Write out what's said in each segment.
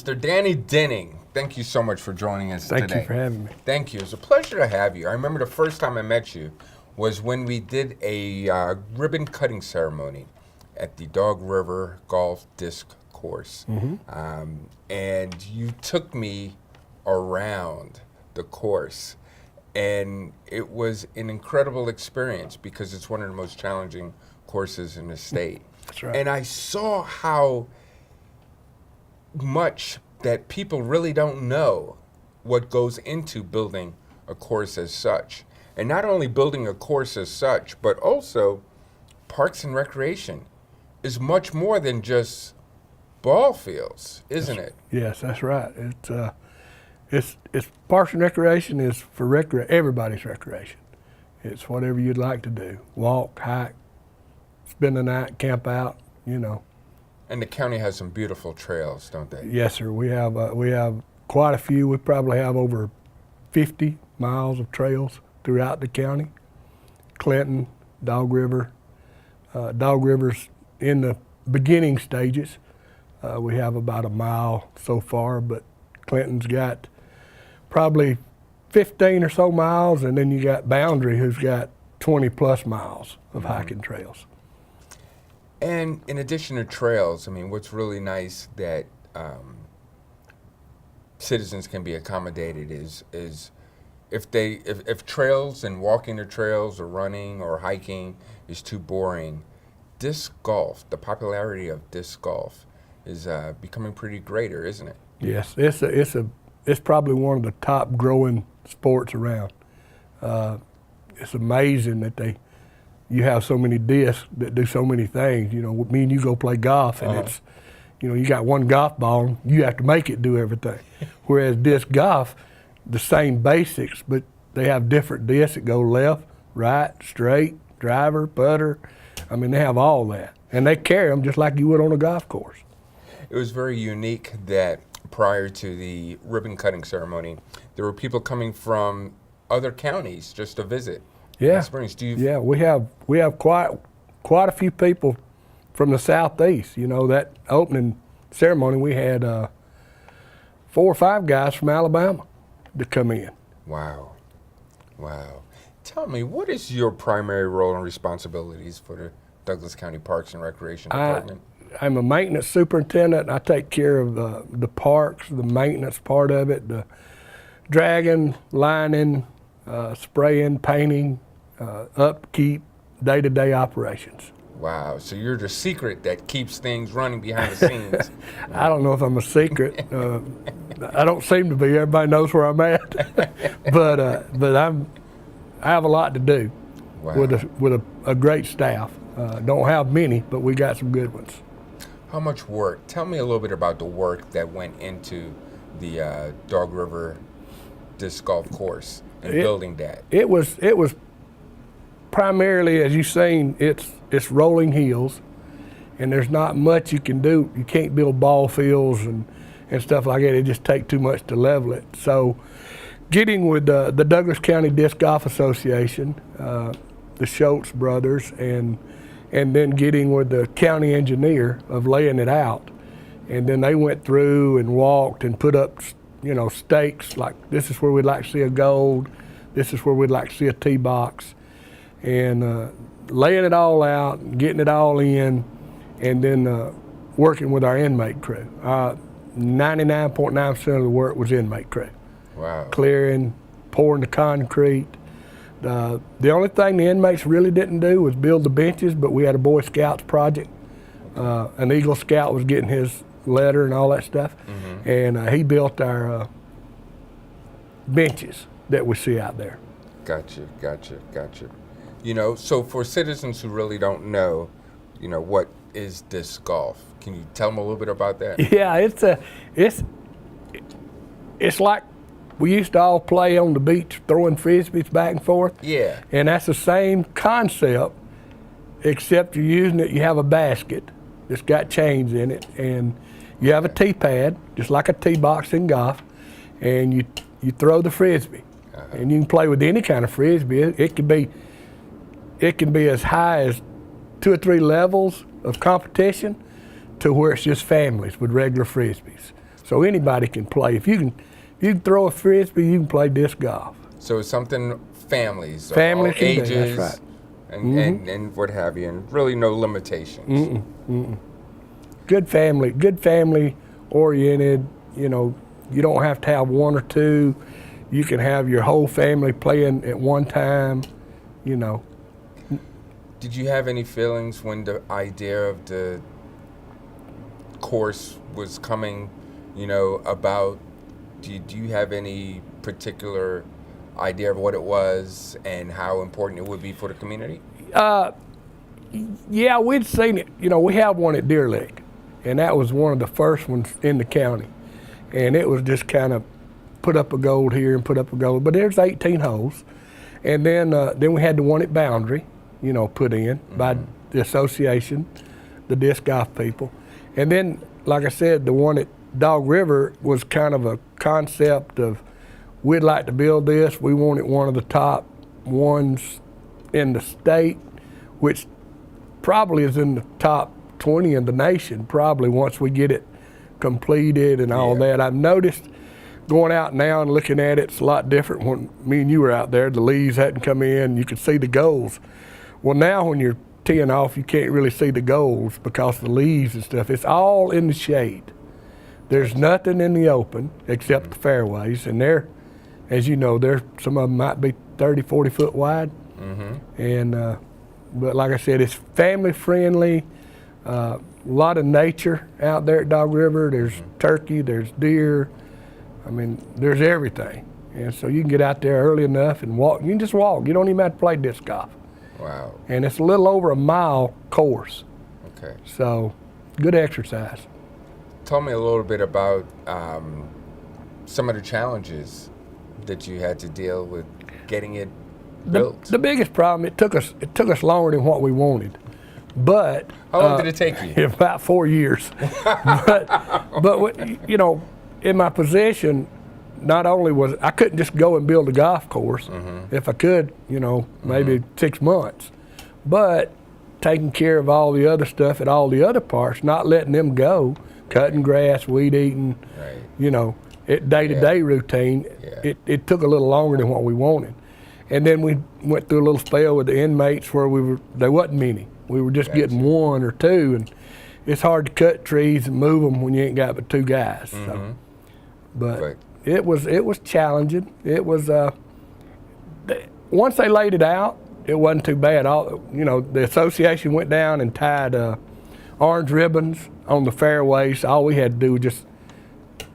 Mr. Danny Denning, thank you so much for joining us today. Thank you for having me. Thank you. It's a pleasure to have you. I remember the first time I met you was when we did a ribbon cutting ceremony at the Dog River Golf Disc Course. And you took me around the course. And it was an incredible experience because it's one of the most challenging courses in the state. That's right. And I saw how much that people really don't know what goes into building a course as such. And not only building a course as such, but also Parks and Recreation is much more than just ball fields, isn't it? Yes, that's right. It's Parks and Recreation is for everybody's recreation. It's whatever you'd like to do. Walk, hike, spend the night, camp out, you know. And the county has some beautiful trails, don't they? Yes, sir. We have quite a few. We probably have over 50 miles of trails throughout the county. Clinton, Dog River. Dog River's in the beginning stages. We have about a mile so far, but Clinton's got probably 15 or so miles, and then you got Boundary, who's got 20 plus miles of hiking trails. And in addition to trails, I mean, what's really nice that citizens can be accommodated is if trails and walking the trails or running or hiking is too boring, disc golf, the popularity of disc golf is becoming pretty greater, isn't it? Yes, it's probably one of the top growing sports around. It's amazing that you have so many discs that do so many things. You know, me and you go play golf, and it's, you know, you got one golf ball, and you have to make it do everything. Whereas disc golf, the same basics, but they have different discs that go left, right, straight, driver, putter. I mean, they have all that, and they carry them just like you would on a golf course. It was very unique that prior to the ribbon cutting ceremony, there were people coming from other counties just to visit. Yeah, Springs. yeah, we have quite a few people from the southeast. You know, that opening ceremony, we had 4 or 5 guys from Alabama to come in. Wow. Tell me, what is your primary role and responsibilities for the Douglas County Parks and Recreation Department? I'm a maintenance superintendent. I take care of the parks, the maintenance part of it, the dragging, lining, spraying, painting, upkeep, day-to-day operations. Wow, so you're the secret that keeps things running behind the scenes. I don't know if I'm a secret. I don't seem to be. Everybody knows where I'm at. but I have a lot to do. Wow. with a great staff. Don't have many, but we got some good ones. How much work? Tell me a little bit about the work that went into the Dog River Disc Golf Course and building that. It was primarily, as you've seen, it's rolling hills, and there's not much you can do. You can't build ball fields and stuff like that. It just takes too much to level it. So getting with the Douglas County Disc Golf Association, the Schultz brothers, and then getting with the county engineer of laying it out. And then they went through and walked and put up, you know, stakes like this is where we'd like to see a gold, this is where we'd like to see a tee box, and laying it all out, and getting it all in, and then working with our inmate crew. 99.9% of the work was inmate crew. Wow. Clearing, pouring the concrete. The only thing the inmates really didn't do was build the benches, but we had a Boy Scouts project. An Eagle Scout was getting his letter and all that stuff, and he built our benches that we see out there. Gotcha. You know, so for citizens who really don't know, you know, what is disc golf? Can you tell them a little bit about that? Yeah, it's like we used to all play on the beach throwing frisbees back and forth. Yeah. And that's the same concept, except you're using it, you have a basket that's got chains in it, and you have a tee pad, just like a tee box in golf, and you throw the frisbee. And you can play with any kind of frisbee. It can be as high as 2 or 3 levels of competition to where it's just families with regular frisbees. So anybody can play. If you can throw a frisbee, you can play disc golf. So it's something families, Families all can do, ages, that's right. and what have you, and really no limitations. Good family oriented. You know, you don't have to have one or two. You can have your whole family playing at one time. You know. Did you have any feelings when the idea of the course was coming, you know, about? Do you have any particular idea of what it was and how important it would be for the community? Yeah, we'd seen it. You know, we have one at Deer Lick, and that was one of the first ones in the county. And it was just kind of put up a gold here and put up a gold. But there's 18 holes. And then we had the one at Boundary, you know, put in by the association, the disc golf people. And then, like I said, the one at Dog River was kind of a concept of, we'd like to build this. We wanted one of the top ones in the state, which probably is in the top 20 in the nation, probably once we get it completed and all that. I've noticed going out now and looking at it, it's a lot different when me and you were out there. The leaves hadn't come in. You could see the goals. Well, now when you're teeing off, you can't really see the goals because of the leaves and stuff. It's all in the shade. There's nothing in the open except the fairways, and they're, as you know, some of them might be 30, 40 foot wide. And but like I said, it's family friendly. A lot of nature out there at Dog River. There's turkey, there's deer. I mean, there's everything. And so you can get out there early enough and walk. You can just walk. You don't even have to play disc golf. Wow. And it's a little over a mile course. Okay. So good exercise. Tell me a little bit about some of the challenges that you had to deal with getting it built. The biggest problem, it took us longer than what we wanted. But how long did it take you? About 4 years. but you know, in my position, not only was I couldn't just go and build a golf course. If I could, you know, maybe 6 months, but taking care of all the other stuff at all the other parts, not letting them go, cutting grass, weed eating, you know, day-to-day routine. It took a little longer than what we wanted. And then we went through a little spell with the inmates where there wasn't many. We were just getting one or two, and it's hard to cut trees and move them when you ain't got but two guys. So. But it was challenging. It was once they laid it out, it wasn't too bad. You know, the association went down and tied orange ribbons on the fairways. All we had to do was just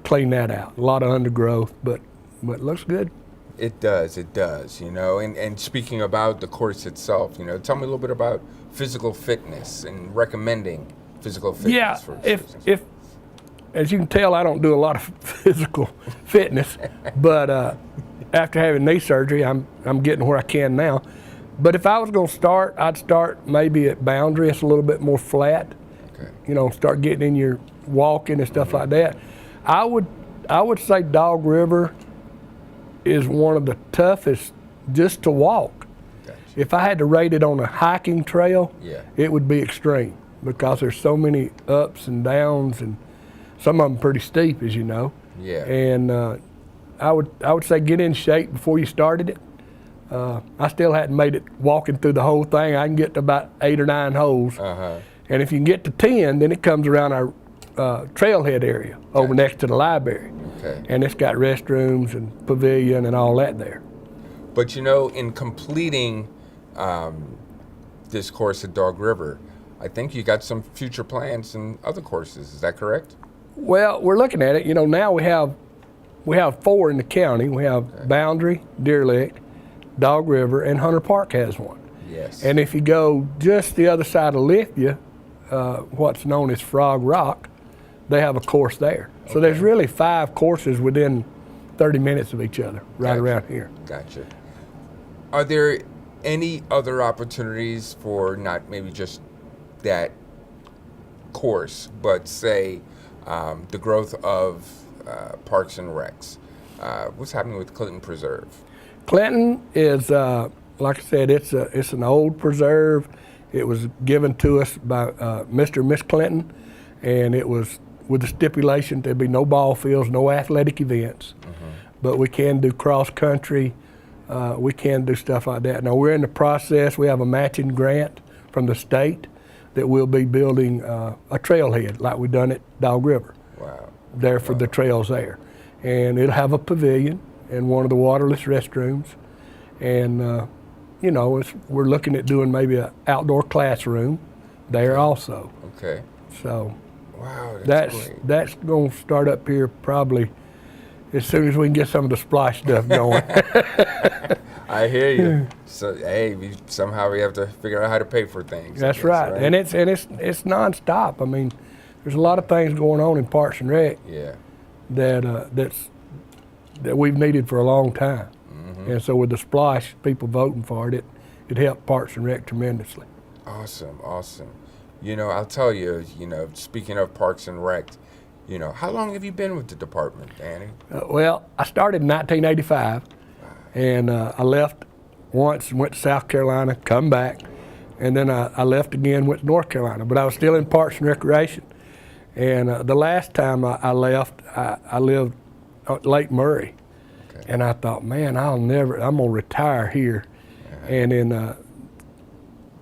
clean that out. A lot of undergrowth, but it looks good. It does, you know. And speaking about the course itself, you know, tell me a little bit about physical fitness and recommending physical fitness. Yeah, for if as you can tell, I don't do a lot of physical fitness, but after having knee surgery, I'm getting where I can now. But if I was going to start, I'd start maybe at Boundary. It's a little bit more flat. Okay. You know, start getting in your walking and stuff like that. I would say Dog River is one of the toughest just to walk. Gotcha. If I had to rate it on a hiking trail, it would be extreme because there's so many ups and downs, and some of them pretty steep, as you know. Yeah. And I would say get in shape before you started it. I still hadn't made it walking through the whole thing. I can get to about 8 or 9 holes. And if you can get to 10, then it comes around our trailhead area over next to the library. Okay. And it's got restrooms and pavilion and all that there. But you know, in completing this course at Dog River, I think you got some future plans in other courses. Is that correct? Well, we're looking at it. You know, now we have 4 in the county. We have Boundary, Deer Lick, Dog River, and Hunter Park has one. Yes. And if you go just the other side of Lithia, what's known as Frog Rock, they have a course there. So there's really 5 courses within 30 minutes of each other right around here. Gotcha. Are there any other opportunities for not maybe just that course, but say the growth of parks and recs? What's happening with Clinton Preserve? Clinton is, like I said, it's an old preserve. It was given to us by Mr. and Miss Clinton, and it was with the stipulation there'd be no ball fields, no athletic events, but we can do cross country. We can do stuff like that. Now we're in the process. We have a matching grant from the state that we'll be building a trailhead like we've done at Dog River. Wow. There for the trails there, and it'll have a pavilion and one of the waterless restrooms, and you know, we're looking at doing maybe an outdoor classroom there also. Okay. So Wow, that's going to start up here probably as soon as we can get some of the splash stuff going. I hear you. So hey, somehow we have to figure out how to pay for things. That's right. And it's nonstop. I mean, there's a lot of things going on in Parks and Rec. Yeah. That we've needed for a long time. And so with the splash, people voting for it, it helped Parks and Rec tremendously. Awesome, awesome. You know, I'll tell you, you know, speaking of Parks and Rec, you know, how long have you been with the department, Danny? Well, I started in 1985, and I left once and went to South Carolina, come back, and then I left again, went to North Carolina, but I was still in Parks and Recreation. And the last time I left, I lived at Lake Murray. Okay. And I thought, man, I'm going to retire here. And then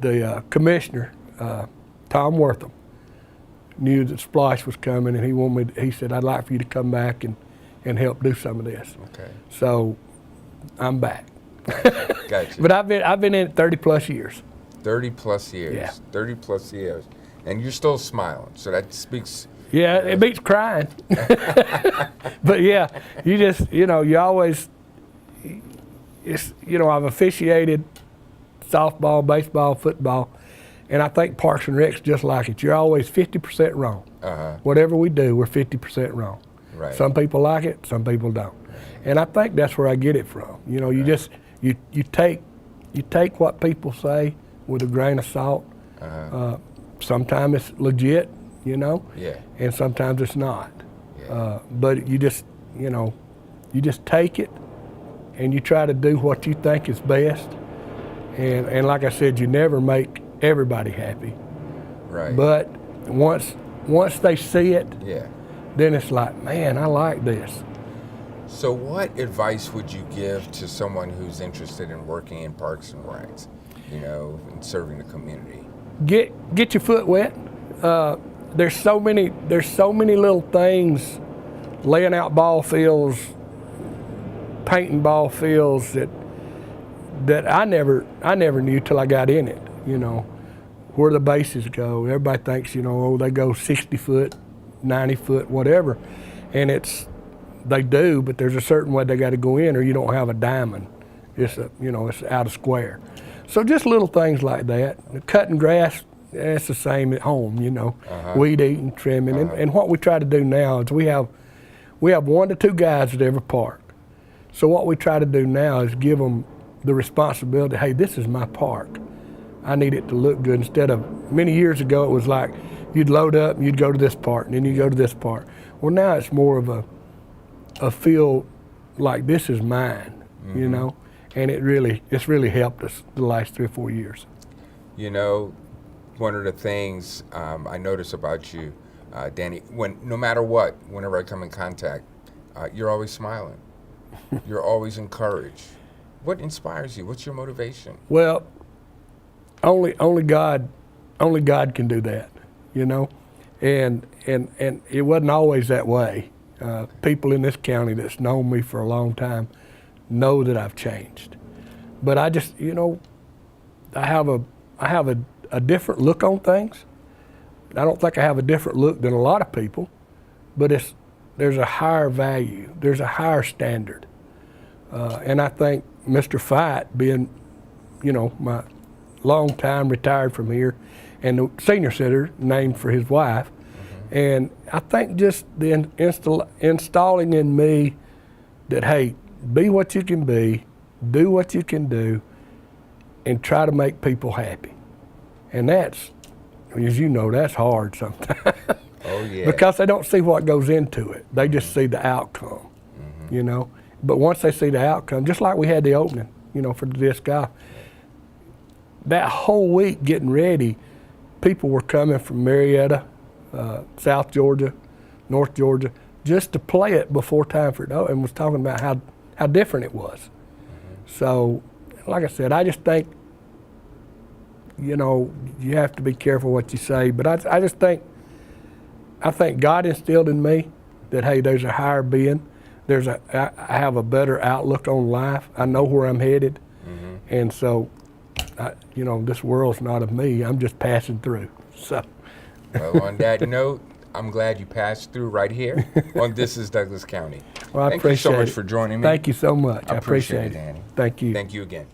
the commissioner, Tom Wortham, knew that Splash was coming, and he said, I'd like for you to come back and help do some of this. Okay. So I'm back. Gotcha. But I've been in it 30 plus years. 30 plus years. Yeah. 30 plus years. And you're still smiling, so that speaks. Yeah, it beats crying. But yeah, you just, you know, you always, it's, you know, I've officiated softball, baseball, football, and I think Parks and Rec's just like it. You're always 50% wrong. Whatever we do, we're 50% wrong. Right. Some people like it, some people don't. And I think that's where I get it from. You know, you just, you take what people say with a grain of salt. Sometimes it's legit, you know, and sometimes it's not. But you just, you know, you just take it and you try to do what you think is best. And like I said, you never make everybody happy. Right. But once they see it, then it's like, man, I like this. So what advice would you give to someone who's interested in working in Parks and Recs, you know, and serving the community? Get your foot wet. There's so many little things, laying out ball fields, painting ball fields that I never knew till I got in it. You know, where the bases go. Everybody thinks, you know, oh, they go 60 foot, 90 foot, whatever, and they do, but there's a certain way they got to go in, or you don't have a diamond. It's out of square. So just little things like that. Cutting grass, it's the same at home, you know. Weed eating, trimming, and what we try to do now is we have 1 to 2 guys at every park. So what we try to do now is give them the responsibility. Hey, this is my park. I need it to look good. Instead of many years ago, it was like you'd load up and you'd go to this part, and then you go to this part. Well, now it's more of a feel like this is mine, you know. And it's really helped us the last 3 or 4 years. You know, one of the things I notice about you, Danny, no matter what, whenever I come in contact, you're always smiling. You're always encouraged. What inspires you? What's your motivation? Well, only God can do that, you know. And it wasn't always that way. People in this county that's known me for a long time know that I've changed. But I just, you know, I have a different look on things. I don't think I have a different look than a lot of people, but there's a higher value. There's a higher standard. And I think Mr. Fight, being, you know, my long time retired from here, and the senior center named for his wife, and I think just the installing in me that, hey, be what you can be, do what you can do, and try to make people happy. And that's, as you know, that's hard sometimes. Oh, yeah. Because they don't see what goes into it. They just see the outcome, you know. But once they see the outcome, just like we had the opening, you know, for the disc golf, that whole week getting ready, people were coming from Marietta, South Georgia, North Georgia, just to play it before time for it, and was talking about how different it was. So, like I said, I just think, you know, you have to be careful what you say. But I just think, I think God instilled in me that, hey, there's a higher being. I have a better outlook on life. I know where I'm headed. And so, you know, this world's not of me. I'm just passing through. So. Well, on that note, I'm glad you passed through right here on This is Douglas County. Well, I Thank you so appreciate much it. for joining me. Thank you so much. I appreciate appreciate it, it. Danny. Thank you. Thank you again.